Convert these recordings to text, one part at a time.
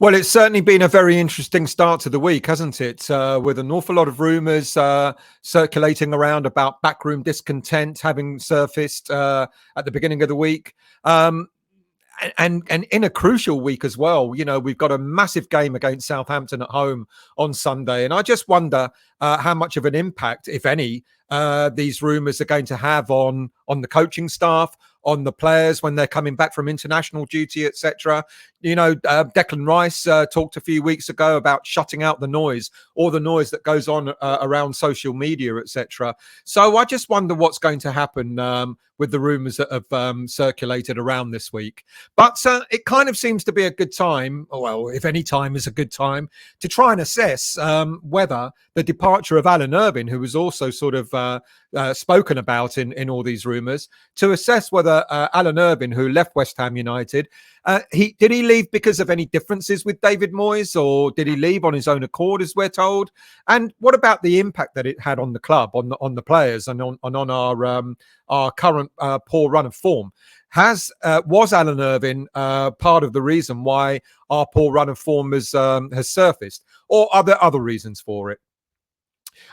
Well, it's certainly been a very interesting start to the week, hasn't it? With an awful lot of rumours circulating around about backroom discontent having surfaced at the beginning of the week. Um, and in a crucial week as well. We've got a massive game against Southampton at home on Sunday, and I just wonder how much of an impact, if any, these rumours are going to have on the coaching staff, on the players when they're coming back from international duty, etc. Declan Rice talked a few weeks ago about shutting out the noise, all the noise that goes on around social media, etc. So I just wonder what's going to happen with the rumours that have circulated around this week. But it kind of seems to be a good time, well, if any time is a good time, to try and assess whether the departure of Alan Irvine, who was also sort of spoken about in all these rumours, to assess whether Alan Irvine, who left West Ham United, did he leave because of any differences with David Moyes, or did he leave on his own accord, as we're told? And what about the impact that it had on the club, on the players, and on our current poor run of form? Was Alan Irvine part of the reason why our poor run of form has surfaced, or are there other reasons for it?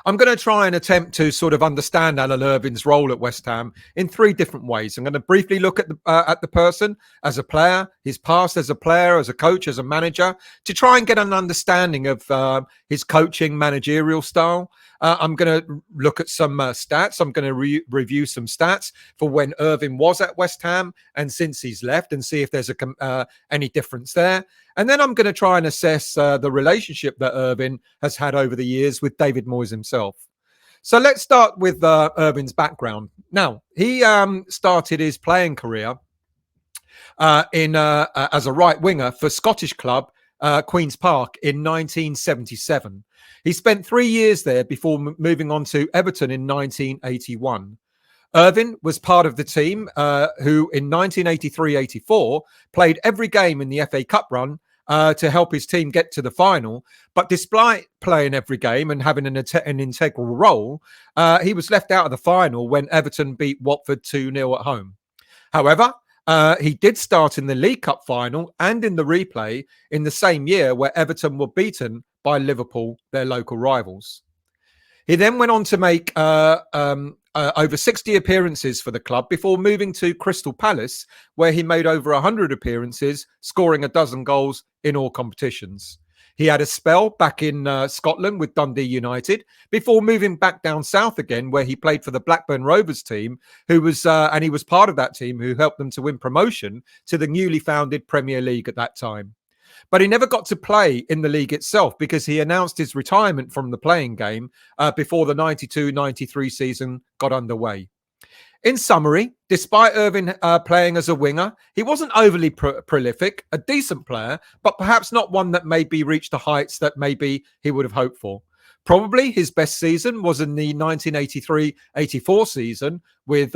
I'm going to try and attempt to sort of understand Alan Irvine's role at West Ham in three different ways. I'm going to briefly look at the person as a player, his past as a player, as a coach, as a manager, to try and get an understanding of his coaching managerial style. I'm going to look at some stats. I'm going to review some stats for when Irvine was at West Ham and since he's left, and see if there's any difference there. And then I'm going to try and assess the relationship that Irvine has had over the years with David Moyes himself. So let's start with Irvine's background. Now, he started his playing career as a right winger for Scottish club Queen's Park in 1977. He spent 3 years there before moving on to Everton in 1981. Irvine was part of the team who in 1983-84 played every game in the FA Cup run to help his team get to the final. But despite playing every game and having an integral role, he was left out of the final when Everton beat Watford 2-0 at home. However, he did start in the League Cup final and in the replay in the same year where Everton were beaten by Liverpool, their local rivals. He then went on to make over 60 appearances for the club before moving to Crystal Palace, where he made over 100 appearances, scoring a dozen goals in all competitions. He had a spell back in Scotland with Dundee United before moving back down south again, where he played for the Blackburn Rovers team, and he was part of that team who helped them to win promotion to the newly founded Premier League at that time. But he never got to play in the league itself because he announced his retirement from the playing game before the 92-93 season got underway. In summary, despite Irvine playing as a winger, he wasn't overly prolific, a decent player, but perhaps not one that maybe reached the heights that maybe he would have hoped for. Probably his best season was in the 1983-84 season with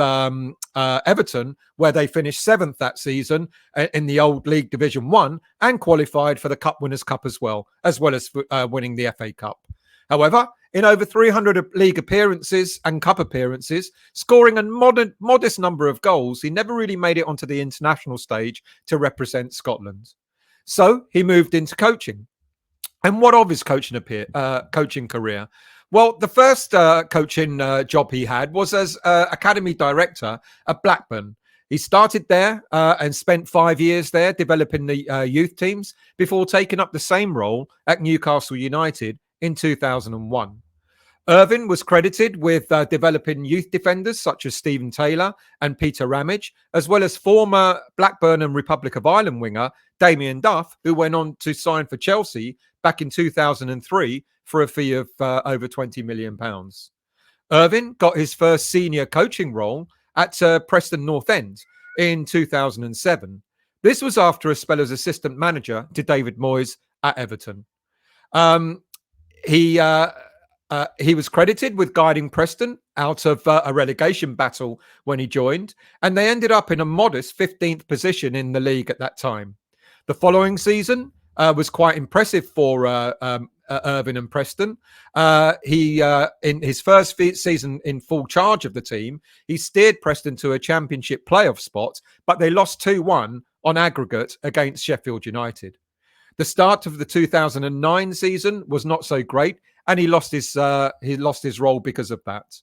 Everton, where they finished 7th that season in the old League Division 1 and qualified for the Cup Winners' Cup as well as winning the FA Cup. However, in over 300 league appearances and cup appearances, scoring a modest number of goals, he never really made it onto the international stage to represent Scotland. So he moved into coaching. And what of his coaching career? Well, the first coaching job he had was as academy director at Blackburn. He started there and spent 5 years there developing the youth teams before taking up the same role at Newcastle United in 2001. Irvine was credited with developing youth defenders such as Stephen Taylor and Peter Ramage, as well as former Blackburn and Republic of Ireland winger Damien Duff, who went on to sign for Chelsea back in 2003 for a fee of over £20 million. Irvine got his first senior coaching role at Preston North End in 2007. This was after a spell as assistant manager to David Moyes at Everton. He was credited with guiding Preston out of a relegation battle when he joined, and they ended up in a modest 15th position in the league at that time. The following season was quite impressive for Irvine and Preston. In his first season in full charge of the team, he steered Preston to a championship playoff spot, but they lost 2-1 on aggregate against Sheffield United. The start of the 2009 season was not so great, and he lost his role because of that.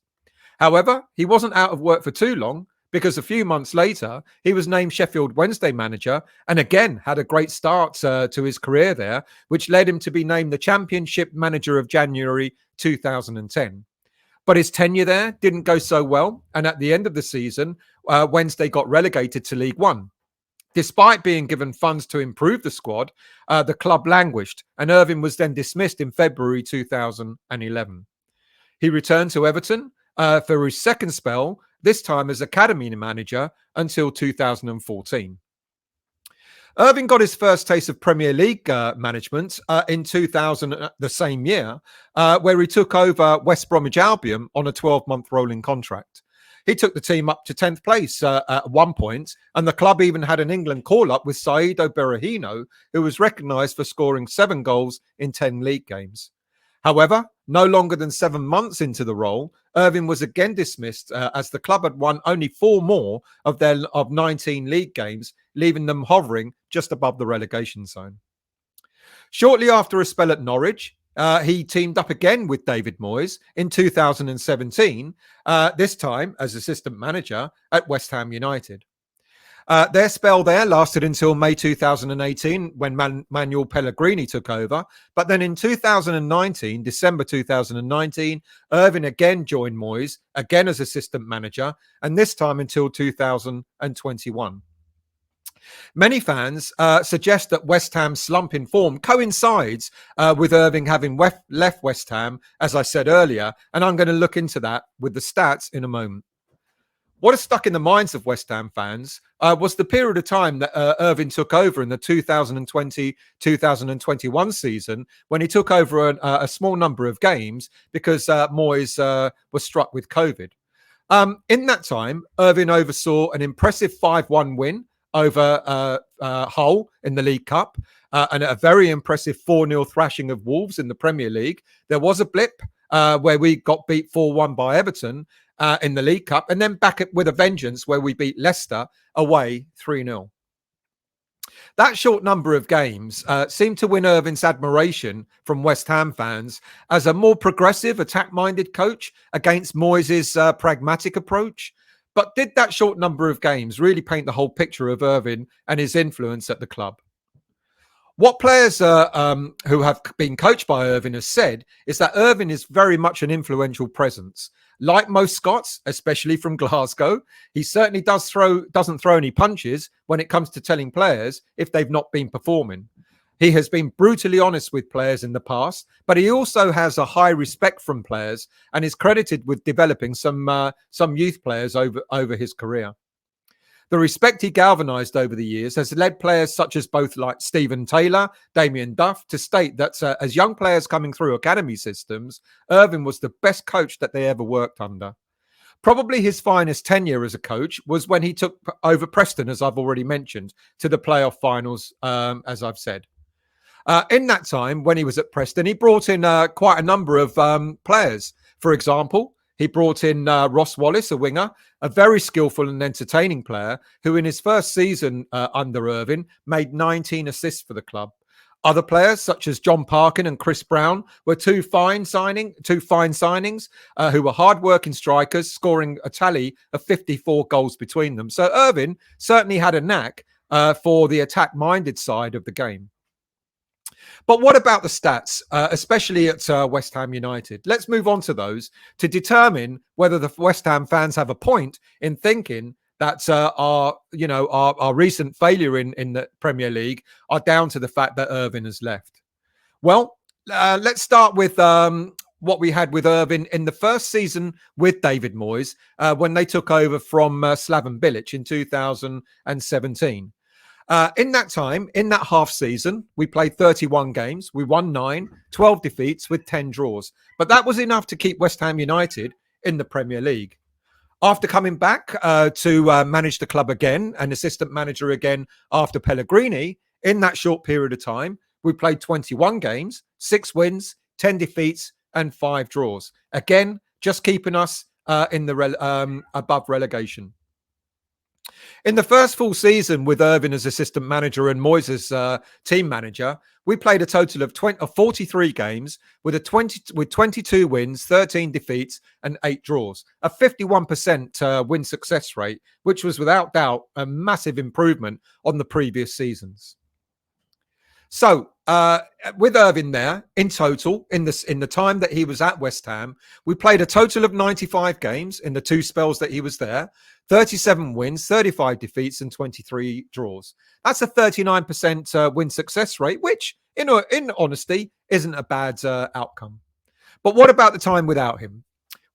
However, he wasn't out of work for too long, because a few months later, he was named Sheffield Wednesday manager and again had a great start to his career there, which led him to be named the Championship Manager of January 2010. But his tenure there didn't go so well, and at the end of the season, Wednesday got relegated to League One. Despite being given funds to improve the squad, the club languished, and Irvine was then dismissed in February 2011. He returned to Everton for his second spell, this time as academy manager, until 2014. Irvine got his first taste of Premier League management in 2000, the same year, where he took over West Bromwich Albion on a 12-month rolling contract. He took the team up to 10th place at one point, and the club even had an England call-up with Saido Berahino, who was recognised for scoring 7 goals in 10 league games. However, no longer than 7 months into the role, Irvine was again dismissed as the club had won only 4 more of 19 league games, leaving them hovering just above the relegation zone. Shortly after a spell at Norwich, he teamed up again with David Moyes in 2017, this time as assistant manager at West Ham United. Their spell there lasted until May 2018, when Manuel Pellegrini took over. But then in 2019, December 2019, Irvine again joined Moyes, again as assistant manager, and this time until 2021. Many fans suggest that West Ham's slump in form coincides with Irvine having left West Ham, as I said earlier, and I'm going to look into that with the stats in a moment. What has stuck in the minds of West Ham fans was the period of time that Irvine took over in the 2020-2021 season, when he took over a small number of games because Moyes was struck with COVID. In that time, Irvine oversaw an impressive 5-1 win over Hull in the League Cup and a very impressive 4-0 thrashing of Wolves in the Premier League. There was a blip where we got beat 4-1 by Everton in the League Cup, and then back with a vengeance where we beat Leicester away 3-0. That short number of games seemed to win Irvine's admiration from West Ham fans as a more progressive, attack-minded coach against Moyes' pragmatic approach. But did that short number of games really paint the whole picture of Irvine and his influence at the club? What players who have been coached by Irvine have said is that Irvine is very much an influential presence. Like most Scots, especially from Glasgow, he certainly doesn't throw any punches when it comes to telling players if they've not been performing. He has been brutally honest with players in the past, but he also has a high respect from players and is credited with developing some youth players over his career. The respect he galvanised over the years has led players such as both like Stephen Taylor, Damien Duff, to state that as young players coming through academy systems, Irvine was the best coach that they ever worked under. Probably his finest tenure as a coach was when he took over Preston, as I've already mentioned, to the playoff finals, as I've said. In that time, when he was at Preston, he brought in quite a number of players. For example, he brought in Ross Wallace, a winger, a very skillful and entertaining player who in his first season under Irvine made 19 assists for the club. Other players such as John Parkin and Chris Brown were two fine signings who were hard-working strikers, scoring a tally of 54 goals between them. So Irvine certainly had a knack for the attack-minded side of the game. But what about the stats, especially at West Ham United? Let's move on to those to determine whether the West Ham fans have a point in thinking that our recent failure in the Premier League are down to the fact that Irvine has left. Well, let's start with what we had with Irvine in the first season with David Moyes when they took over from Slaven Bilic in 2017. In that time, in that half season, we played 31 games. We won 9, 12 defeats with 10 draws. But that was enough to keep West Ham United in the Premier League. After coming back to manage the club again, and assistant manager again after Pellegrini, in that short period of time, we played 21 games, 6 wins, 10 defeats, and 5 draws. Again, just keeping us in the above relegation. In the first full season with Irvine as assistant manager and Moyes as team manager, we played a total of 43 games with 22 wins, 13 defeats, and 8 draws. A 51% win success rate, which was without doubt a massive improvement on the previous seasons. So, with Irvine there, in total, in the time that he was at West Ham, we played a total of 95 games in the 2 spells that he was there, 37 wins, 35 defeats, and 23 draws. That's a 39% win success rate, which, in honesty, isn't a bad outcome. But what about the time without him?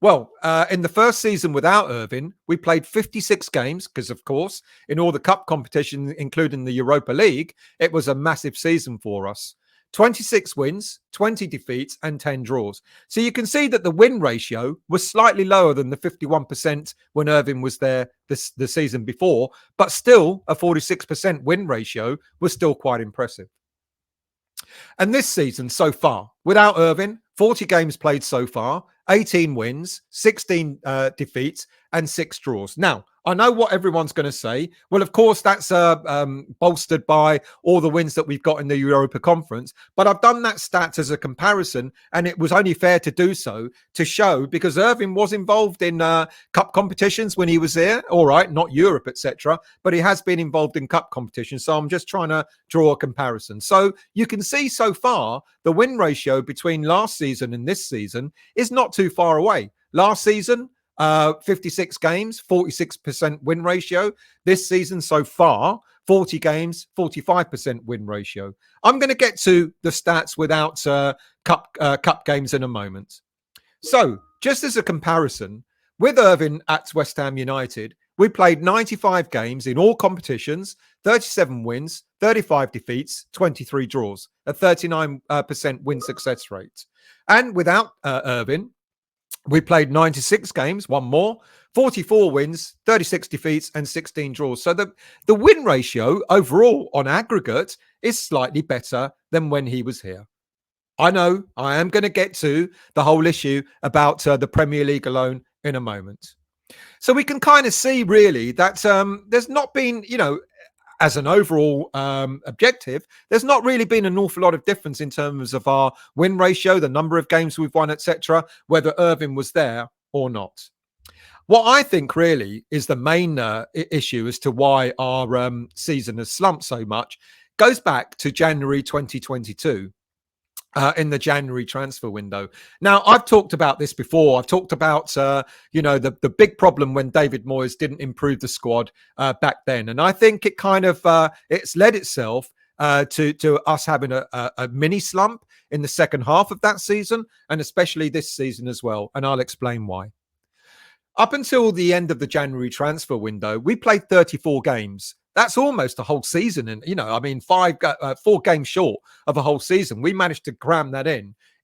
Well, in the first season without Irvine, we played 56 games because, of course, in all the cup competitions, including the Europa League, it was a massive season for us. 26 wins, 20 defeats, and 10 draws. So you can see that the win ratio was slightly lower than the 51% when Irvine was there the season before, but still a 46% win ratio was still quite impressive. And this season so far, without Irvine, 40 games played so far, 18 wins, 16 defeats, and 6 draws. Now, I know what everyone's going to say. Well, of course, that's bolstered by all the wins that we've got in the Europa Conference. But I've done that stat as a comparison, and it was only fair to do so to show, because Irvine was involved in cup competitions when he was there. All right, not Europe, etc. But he has been involved in cup competitions. So I'm just trying to draw a comparison. So you can see so far, the win ratio between last season and this season is not too far away. Last season, 56 games, 46% win ratio. This season so far, 40 games, 45% win ratio. I'm going to get to the stats without cup games in a moment. So, just as a comparison, with Irvine at West Ham United, we played 95 games in all competitions, 37 wins, 35 defeats, 23 draws, a 39% win success rate. And without Irvine, we played 96 games, one more, 44 wins, 36 defeats, and 16 draws. So the win ratio overall on aggregate is slightly better than when he was here. I know I am going to get to the whole issue about the Premier League alone in a moment. So we can kind of see really that there's not been, as an overall objective, there's not really been an awful lot of difference in terms of our win ratio, the number of games we've won, etc., whether Irvine was there or not. What I think really is the main issue as to why our season has slumped so much goes back to January 2022. In the January transfer window. Now, I've talked about this before. I've talked about, the big problem when David Moyes didn't improve the squad back then. And I think it kind of, it's led itself to us having a mini slump in the second half of that season, and especially this season as well. And I'll explain why. Up until the end of the January transfer window, we played 34 games. That's almost a whole season. And, 4 games short of a whole season. We managed to cram that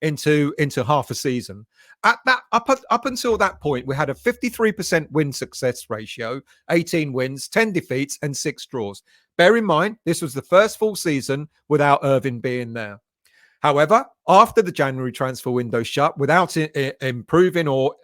into half a season. At that, up until that point, we had a 53% win success ratio, 18 wins, 10 defeats, and 6 draws. Bear in mind, this was the first full season without Irvine being there. However, after the January transfer window shut, without improving or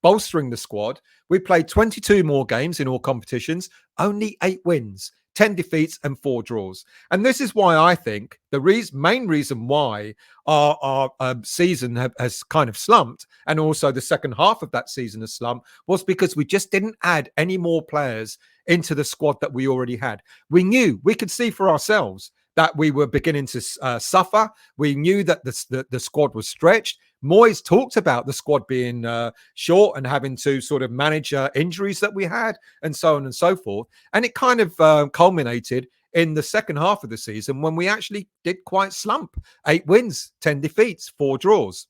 bolstering the squad, we played 22 more games in all competitions, only 8 wins, 10 defeats, and 4 draws. And this is why I think the main reason why our season has kind of slumped, and also the second half of that season has slumped, was because we just didn't add any more players into the squad that we already had. We could see for ourselves that we were beginning to suffer. We knew that the squad was stretched. Moyes talked about the squad being short and having to sort of manage injuries that we had and so on and so forth. And it kind of culminated in the second half of the season when we actually did quite slump. 8 wins, 10 defeats, 4 draws.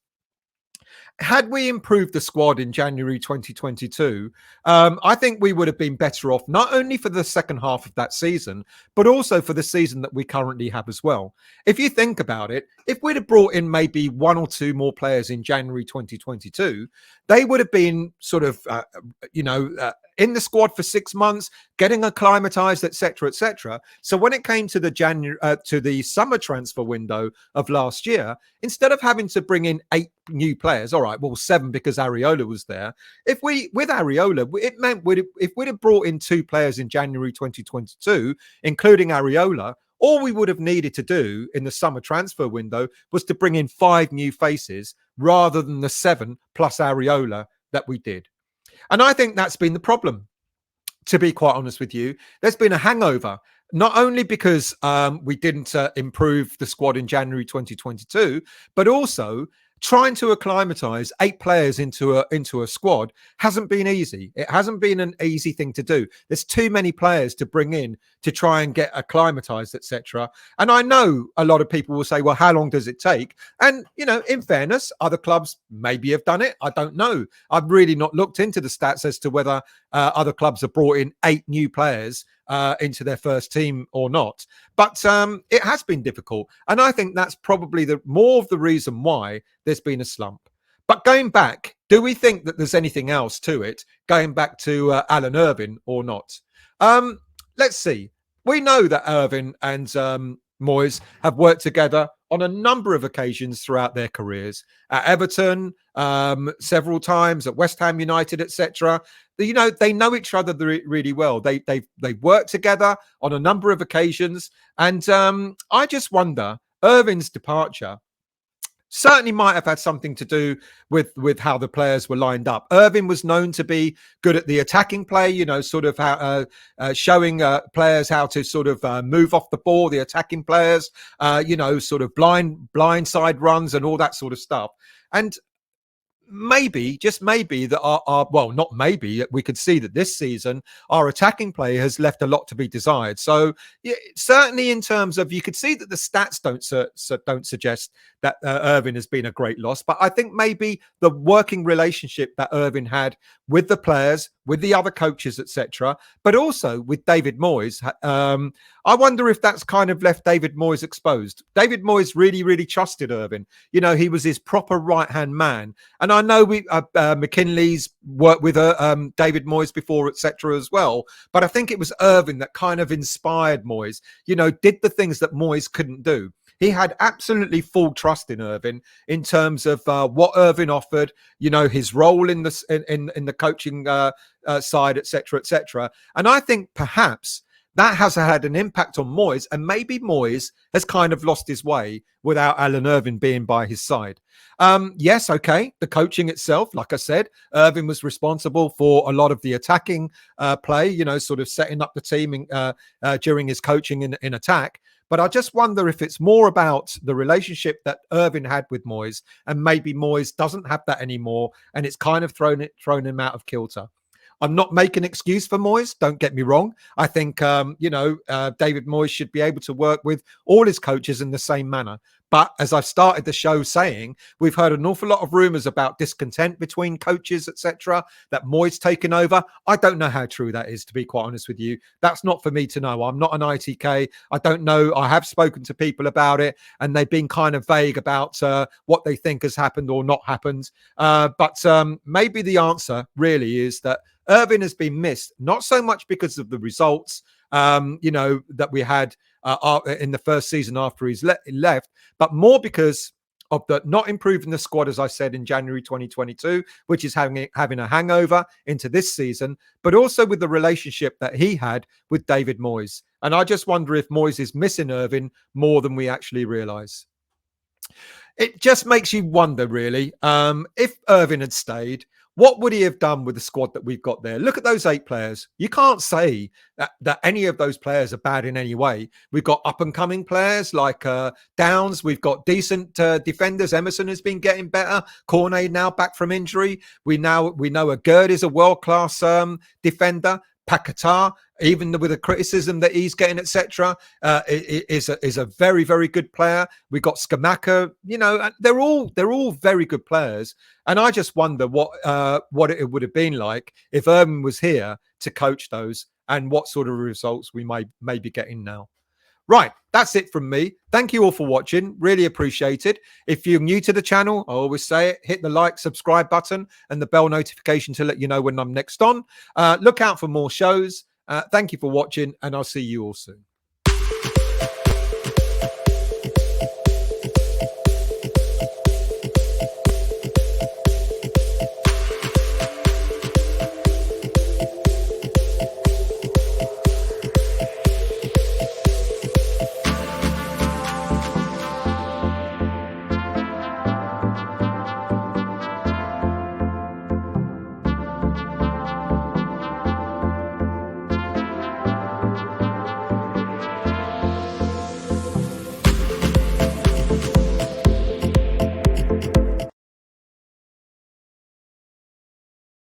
Had we improved the squad in January 2022, I think we would have been better off, not only for the second half of that season, but also for the season that we currently have as well. If you think about it, if we'd have brought in maybe 1 or 2 more players in January 2022, they would have been sort of, in the squad for 6 months, getting acclimatized, etc., etc. So when it came to the summer transfer window of last year, instead of having to bring in 8 new players, all right, well, 7 because Areola was there. With Areola, it meant if we'd have brought in 2 players in January 2022, including Areola, All we would have needed to do in the summer transfer window was to bring in 5 new faces rather than the 7 plus Areola that we did. And I think that's been the problem, to be quite honest with you. There's been a hangover, not only because we didn't improve the squad in January 2022, but also trying to acclimatise 8 players into a squad hasn't been easy. It hasn't been an easy thing to do. There's too many players to bring in to try and get acclimatised, etc. And I know a lot of people will say, well, how long does it take? And, you know, in fairness, other clubs maybe have done it. I don't know. I've really not looked into the stats as to whether other clubs have brought in 8 new players into their first team or not. But it has been difficult. And I think that's probably more of the reason why there's been a slump. But going back, do we think that there's anything else to it, going back to Alan Irvine or not? Let's see. We know that Irvine and Moyes have worked together on a number of occasions throughout their careers. At Everton, several times, at West Ham United, etc. You know, they know each other really well. They've worked together on a number of occasions. And I just wonder, Irvine's departure certainly might have had something to do with how the players were lined up. Irvine was known to be good at the attacking play, you know, sort of how, showing players how to sort of move off the ball, the attacking players, you know, sort of blind side runs and all that sort of stuff. And maybe, just maybe, that our well, not maybe, we could see that this season our attacking play has left a lot to be desired. So yeah, certainly in terms of, you could see that the stats don't suggest that Irvine has been a great loss, but I think maybe the working relationship that Irvine had with the players, with the other coaches, etc., but also with David Moyes, I wonder if that's kind of left David Moyes exposed. David Moyes really trusted Irvine. You know, he was his proper right-hand man. And I know McKinley's worked with David Moyes before, etc. as well. But I think it was Irvine that kind of inspired Moyes, you know, did the things that Moyes couldn't do. He had absolutely full trust in Irvine in terms of what Irvine offered, you know, his role in the coaching side, etc., etc. And I think perhaps that has had an impact on Moyes, and maybe Moyes has kind of lost his way without Alan Irvine being by his side. Yes, okay, the coaching itself, like I said, Irvine was responsible for a lot of the attacking play, you know, sort of setting up the team during his coaching in attack. But I just wonder if it's more about the relationship that Irvine had with Moyes, and maybe Moyes doesn't have that anymore, and it's kind of thrown him out of kilter. I'm not making an excuse for Moyes, don't get me wrong. I think, you know, David Moyes should be able to work with all his coaches in the same manner. But as I've started the show saying, we've heard an awful lot of rumours about discontent between coaches, etc., that Moyes taken over. I don't know how true that is, to be quite honest with you. That's not for me to know. I'm not an ITK. I don't know. I have spoken to people about it, and they've been kind of vague about what they think has happened or not happened. But maybe the answer really is that Irvine has been missed, not so much because of the results, you know, that we had in the first season after he's left, but more because of the not improving the squad, as I said, in January 2022, which is having a hangover into this season, but also with the relationship that he had with David Moyes. And I just wonder if Moyes is missing Irvine more than we actually realise. It just makes you wonder, really, if Irvine had stayed, what would he have done with the squad that we've got there? Look at those 8 players. You can't say that any of those players are bad in any way. We've got up-and-coming players like Downs. We've got decent defenders. Emerson has been getting better. Cornet now back from injury. We know a Gerd is a world-class defender. Paquetá, even with the criticism that he's getting, etc., is a very good player. We got Scamacca, you know, they're all very good players. And I just wonder what it would have been like if Irvine was here to coach those, and what sort of results we may be getting now. Right, that's it from me. Thank you all for watching. Really appreciate it. If you're new to the channel, I always say it, hit the like, subscribe button and the bell notification to let you know when I'm next on. Look out for more shows. Thank you for watching, and I'll see you all soon.